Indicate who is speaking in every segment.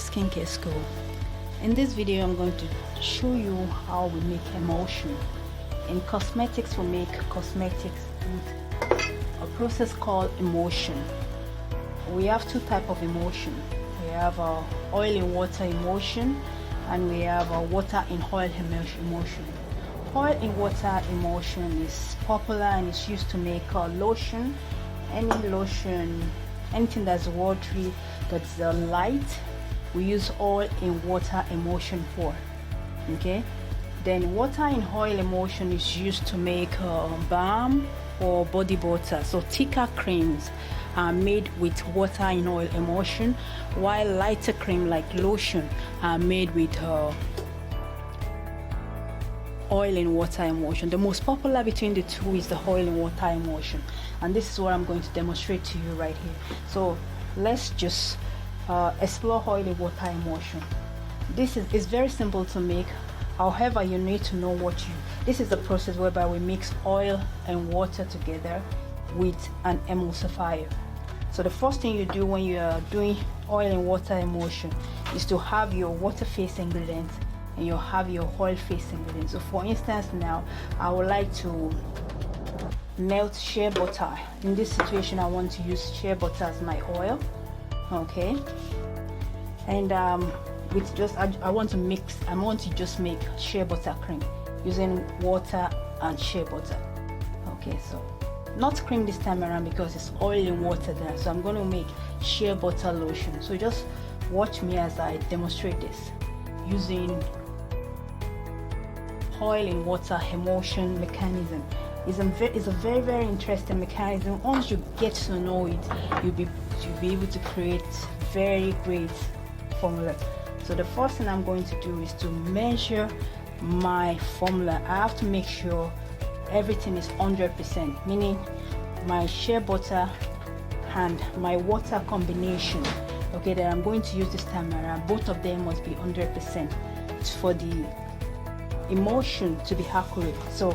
Speaker 1: skincare school. In this video I'm going to show you how we make emulsion. In cosmetics we make cosmetics with a process called emulsion. We have two types of emulsion. We have oil in water emulsion and we have water in oil emulsion. Oil in water emulsion is popular and is used to make lotion, any lotion, anything that's watery, that's light, we use oil in water emulsion for. Okay, then water in oil emulsion is used to make balm or body butter. So thicker creams are made with water in oil emulsion, while lighter cream like lotion are made with oil in water emulsion. The most popular between the two is the oil in water emulsion, and this is what I'm going to demonstrate to you right here. So let's just explore oil in water emulsion. This is very simple to make. However, you need to know this is the process whereby we mix oil and water together with an emulsifier. So the first thing you do when you are doing oil and water emulsion is to have your water phase ingredients and you have your oil phase ingredients. So for instance, now I would like to melt shea butter. In this situation I want to use shea butter as my oil. Okay, and with just I want to just make shea butter cream using water and shea butter. Okay, so not cream this time around because it's oil and water there, so I'm going to make shea butter lotion. So just watch me as I demonstrate this using oil and water emulsion mechanism. It's a very interesting mechanism. Once you get to know it, you'll be able to create very great formula. So the first thing I'm going to do is to measure my formula. I have to make sure everything is 100%, meaning my shea butter and my water combination, okay, that I'm going to use this time around, both of them must be 100% for the emulsion to be accurate. So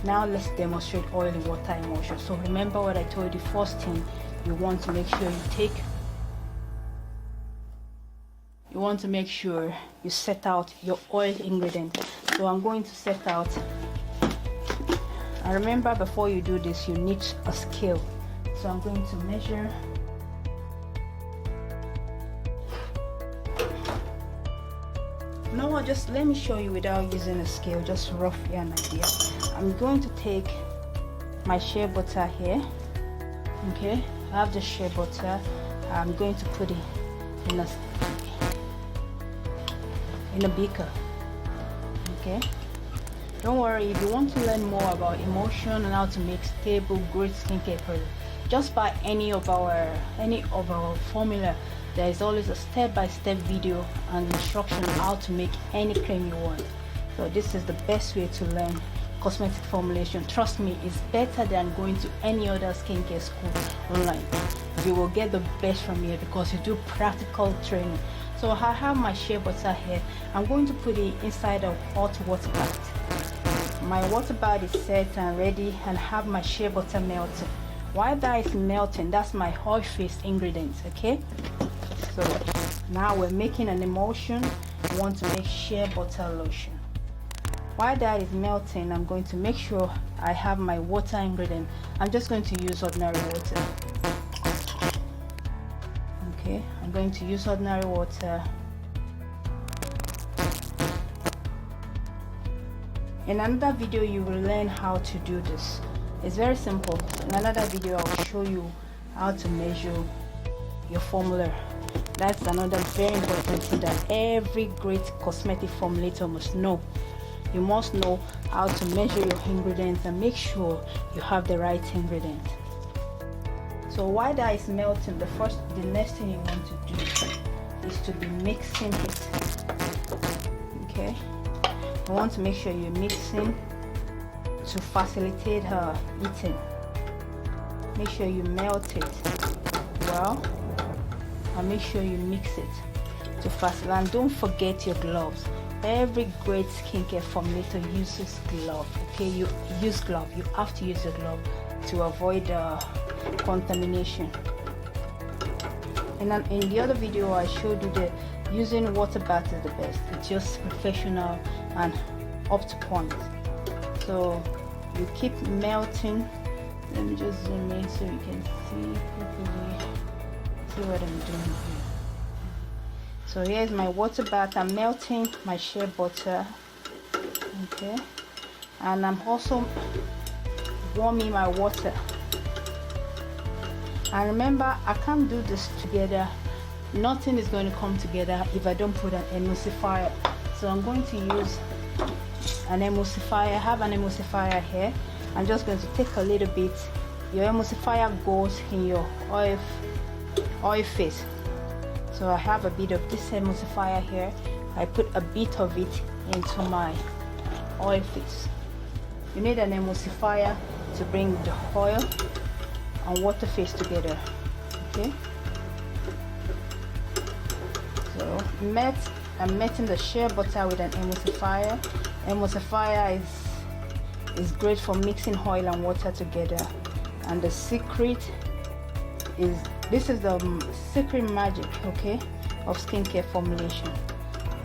Speaker 1: now let's demonstrate oil and water emulsion. So remember what I told you. First thing, you want to make sure you set out your oil ingredient. So I'm going to set out, and remember, before you do this you need a scale. So I'm going to measure just let me show you without using a scale, just roughly an idea. I'm going to take my shea butter here. Okay, I have the shea butter. I'm going to put it in a beaker. Okay, don't worry, if you want to learn more about emulsion and how to make stable great skincare products, just buy any of our formula. There is always a step-by-step video and instruction on how to make any cream you want. So this is the best way to learn cosmetic formulation. Trust me, it's better than going to any other skincare school online. You will get the best from here because you do practical training. So I have my shea butter here. I'm going to put it inside a hot water bath. My water bath is set and ready, and have my shea butter melting. While that is melting, that's my oil phase ingredients. Okay, so now we're making an emulsion. We want to make shea butter lotion. While that is melting, I'm going to make sure I have my water ingredient. I'm just going to use ordinary water. Okay, I'm going to use ordinary water. In another video you will learn how to do this. It's very simple. In another video I'll show you how to measure your formula. That's another very important thing that every great cosmetic formulator must know. You must know how to measure your ingredients and make sure you have the right ingredient. So while that is melting, the next thing you want to do is to be mixing it. Okay, you want to make sure you're mixing to facilitate her eating. Make sure you melt it well, and make sure you mix it to facilitate. And don't forget your gloves. Every great skincare formulator uses glove. Okay, you use glove. You have to use your glove to avoid contamination. And in the other video I showed you using water bath is the best. It's just professional and up to point. So you keep melting. Let me just zoom in so you can see properly. See what I'm doing here. So here's my water bath. I'm melting my shea butter. Okay, and I'm also warming my water. And remember, I can't do this together. Nothing is going to come together if I don't put an emulsifier. So I'm going to use an emulsifier. I have an emulsifier here. I'm just going to take a little bit. Your emulsifier goes in your oil face. So I have a bit of this emulsifier here. I put a bit of it into my oil face. You need an emulsifier to bring the oil and water phase together. Okay, so I'm melting the shea butter with an emulsifier. Emulsifier is great for mixing oil and water together, and the secret is, this is the secret magic, okay, of skincare formulation.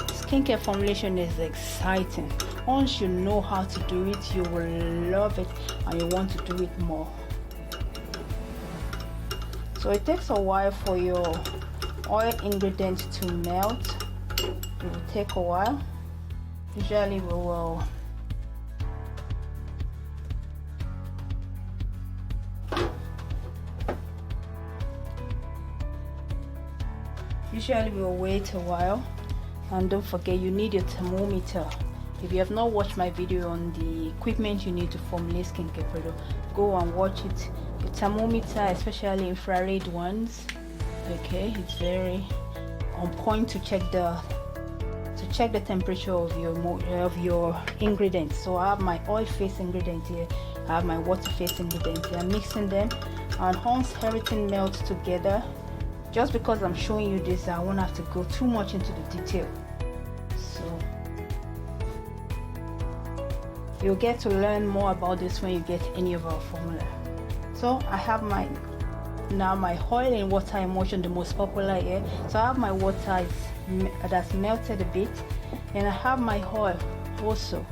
Speaker 1: Skincare formulation is exciting. Once you know how to do it, you will love it and you want to do it more. So it takes a while for your oil ingredients to melt. It will take a while. Usually we will wait a while. And don't forget, you need your thermometer. If you have not watched my video on the equipment you need to formulate skincare product, go and watch it. Your thermometer, especially infrared ones, okay, it's very on point to check the temperature of your ingredients. So I have my oil phase ingredient here, I have my water phase ingredient here. I'm mixing them, and once everything melts together, just because I'm showing you this, I won't have to go too much into the detail. So you'll get to learn more about this when you get any of our formula. So I have my oil and water emulsion, the most popular here. So I have my water that's melted a bit, and I have my oil also.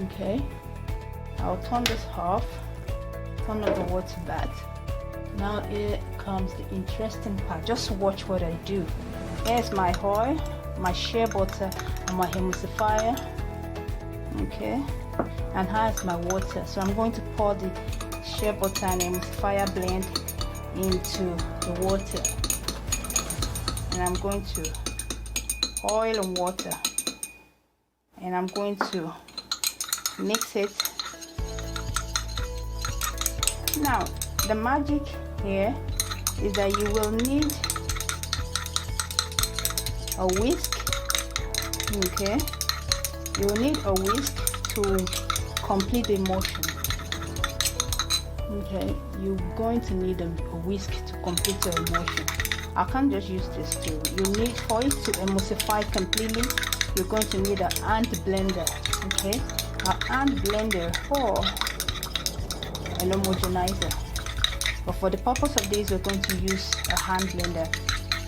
Speaker 1: Okay, I'll turn this off, turn on the water bath. Now here comes the interesting part. Just watch what I do. Here's my oil, my shea butter, and my emulsifier. Okay, and here's my water. So I'm going to pour the shea butter and emulsifier blend into the water, and I'm going to oil and water, and I'm going to mix it. Now the magic here is that you will need a whisk. Okay, you will need a whisk to complete the emulsion. Okay, you're going to need a whisk to complete your emulsion. I can't just use this tool. You need, for it to emulsify completely, you're going to need a hand blender. Okay, a hand blender or an homogenizer. But for the purpose of this, we're going to use a hand blender.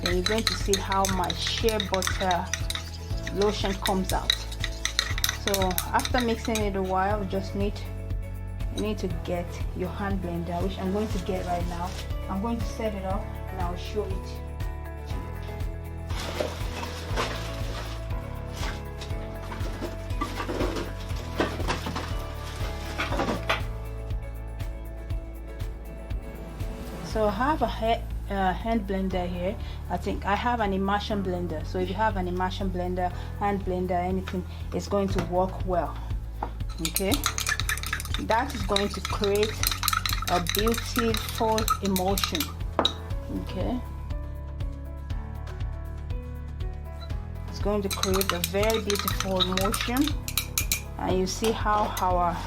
Speaker 1: Then you're going to see how my shea butter lotion comes out. So after mixing it a while, you need to get your hand blender, which I'm going to get right now. I'm going to set it up and I'll show it. So I have a hand blender here. I think I have an immersion blender. So if you have an immersion blender, hand blender, anything, it's going to work well. Okay, that is going to create a beautiful emulsion. Okay, it's going to create a very beautiful emulsion, and you see how our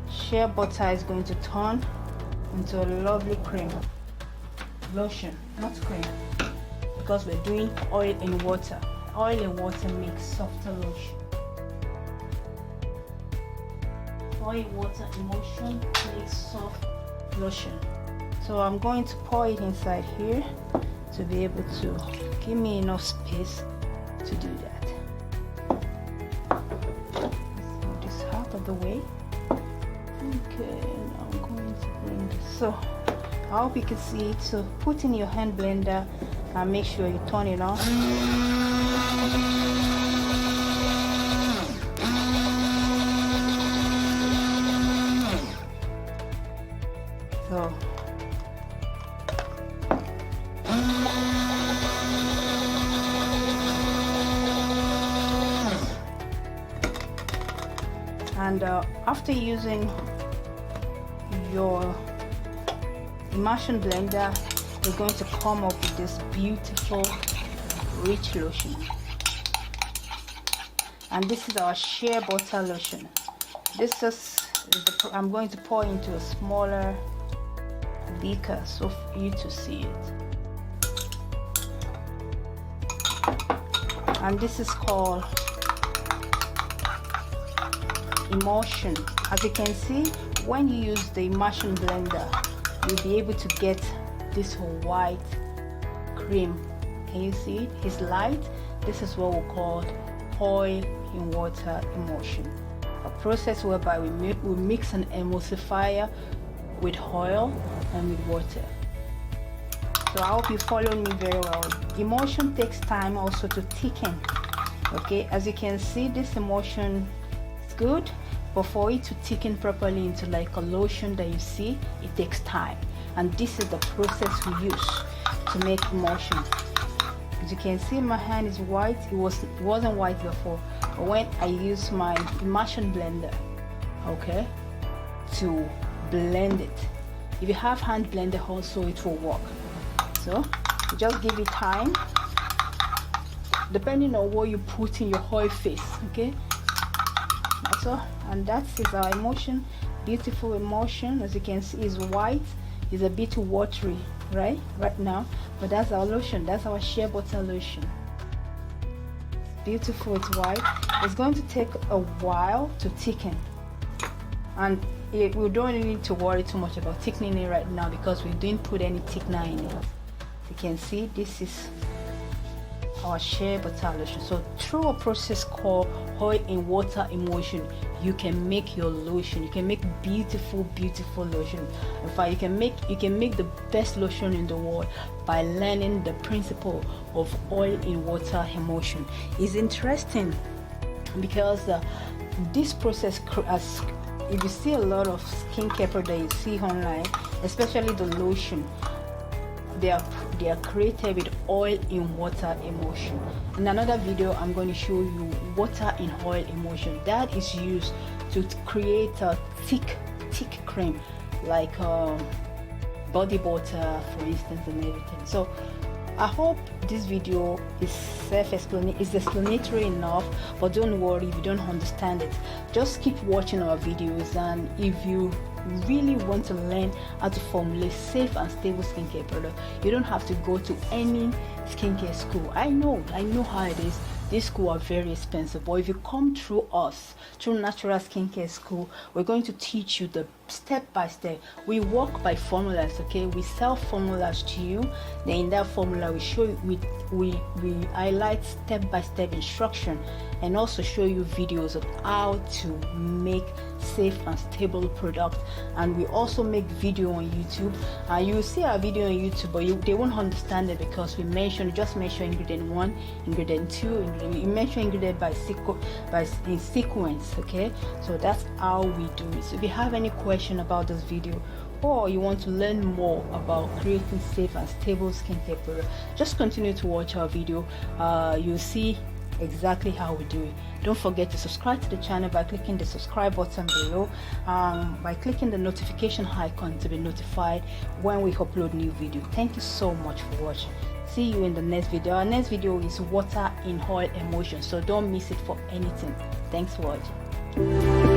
Speaker 1: shea butter is going to turn into a lovely cream lotion, not cream, because we're doing oil in water. Oil in water makes softer lotion. Oil water emulsion makes soft lotion. So I'm going to pour it inside here to be able to give me enough space to do that. Move this out of the way. Okay, now I'm going to blend this. So I hope you can see it. So put in your hand blender and make sure you turn it on. So and after using your emulsion blender, you're going to come up with this beautiful rich lotion, and this is our shea butter lotion. This is I'm going to pour into a smaller beaker so for you to see it. And this is called Emulsion. As you can see, when you use the emulsion blender, you'll be able to get this white cream. Can you see it? It's light. This is what we call oil in water emulsion, a process whereby we mix an emulsifier with oil and with water. So I hope you follow me very well. Emulsion takes time also to thicken. Okay, as you can see, this emulsion is good, but for it to thicken properly into like a lotion that you see, it takes time. And this is the process we use to make emulsion. As you can see, my hand is white. It wasn't white before, but when I use my emulsion blender, okay, to blend it. If you have hand blender also, it will work. So just give it time, depending on what you put in your oil face. Okay, that's all. And that is our emulsion. Beautiful emulsion. As you can see, is white. It's a bit watery right now, but that's our lotion. That's our shea butter lotion. Beautiful. It's white. It's going to take a while to thicken, and we don't need to worry too much about thickening it right now because we didn't put any thickener in it. You can see this is our shea butter lotion. So through a process called oil in water emulsion, you can make your lotion. You can make beautiful lotion. In fact, you can make the best lotion in the world by learning the principle of oil in water emulsion. It's interesting because this process, as if you see a lot of skincare products you see online, especially the lotion, they are created with oil in water emulsion. In another video, I'm going to show you water in oil emulsion that is used to create a thick cream, like body butter, for instance, and everything. So I hope this video is explanatory enough, but don't worry if you don't understand it. Just keep watching our videos, and if you really want to learn how to formulate safe and stable skincare products, you don't have to go to any skincare school. I know how it is. These schools are very expensive, but if you come through us, through Natural Skincare School, we're going to teach you the step by step. We work by formulas. Okay, we sell formulas to you. Then in that formula, we show you, we highlight step by step instruction, and also show you videos of how to make safe and stable product. And we also make video on YouTube, and you will see our video on YouTube, but they won't understand it because we just mention ingredient 1, ingredient 2, we mention ingredient in sequence. Okay, so that's how we do it. So if you have any question about this video, or you want to learn more about creating safe and stable skincare products, just continue to watch our video. You'll see exactly how we do it. Don't forget to subscribe to the channel by clicking the subscribe button below, by clicking the notification icon to be notified when we upload new video. Thank you so much for watching. See you in the next video. Our next video is water in oil emulsion, so don't miss it for anything. Thanks for watching.